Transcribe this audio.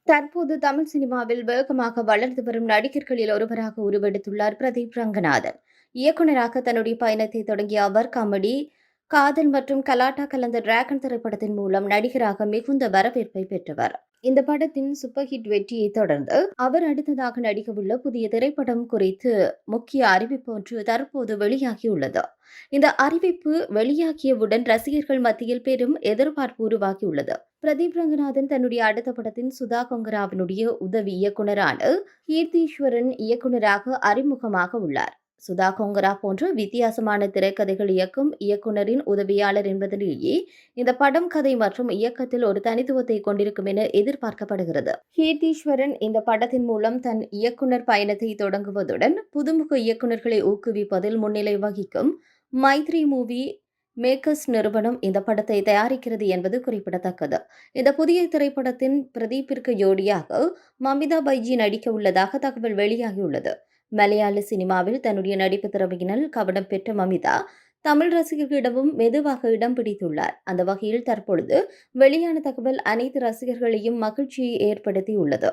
தற்போது தமிழ் சினிமாவில் வேகமாக வளர்ந்து வரும் நடிகர்களில் ஒருவராக உருவெடுத்துள்ளார் பிரதீப் ரங்கநாதன். இயக்குநராக தன்னுடைய பயணத்தை தொடங்கிய அவர் காமெடி, காதல் மற்றும் கலாட்டா கலந்த டிராகன் திரைப்படத்தின் மூலம் நடிகராக மிகுந்த வரவேற்பை பெற்றவர். இந்த படத்தின் சூப்பர் ஹிட் வெற்றியை தொடர்ந்து அவர் அடுத்ததாக நடிக்கவுள்ள புதிய திரைப்படம் குறித்து முக்கிய அறிவிப்பு ஒன்று தற்போது வெளியாகியுள்ளது. இந்த அறிவிப்பு வெளியாகியவுடன் ரசிகர்கள் மத்தியில் பெரும் எதிர்பார்ப்பு உருவாகியுள்ளது. பிரதீப் ரங்கநாதன் தன்னுடைய அடுத்த படத்தின் சுதா கொங்கராவினுடைய உதவி இயக்குநரான கீர்த்தீஸ்வரன் இயக்குநராக அறிமுகமாக உள்ளார். சுதா கொங்கரா போன்ற வித்தியாசமான திரைக்கதைகள் இயக்கும் இயக்குநரின் உதவியாளர் என்பதலேயே இந்த படம் கதை மற்றும் இயக்கத்தில் ஒரு தனித்துவத்தை கொண்டிருக்கும் என எதிர்பார்க்கப்படுகிறது. கீர்த்தீஸ்வரன் இந்த படத்தின் மூலம் தன் இயக்குநர் பயணத்தை தொடங்குவதுடன் புதுமுக இயக்குநர்களை ஊக்குவிப்பதில் முன்னிலை வகிக்கும் மைத்ரி மூவி மேக்கர்ஸ் நிறுவனம் இந்த படத்தை தயாரிக்கிறது என்பது குறிப்பிடத்தக்கது. இந்த புதிய திரைப்படத்தின் பிரதீப்பிற்கு ஜோடியாக மமிதா பைஜி நடிக்க உள்ளதாக தகவல் வெளியாகியுள்ளது. மலையாள சினிமாவில் தன்னுடைய நடிப்பு திறமையினால் கவனம் பெற்ற மமிதா தமிழ் ரசிகர்களிடமும் மெதுவாக இடம் பிடித்துள்ளார். அந்த வகையில் தற்பொழுது வெளியான தகவல் அனைத்து ரசிகர்களையும் மகிழ்ச்சியை ஏற்படுத்தியுள்ளது.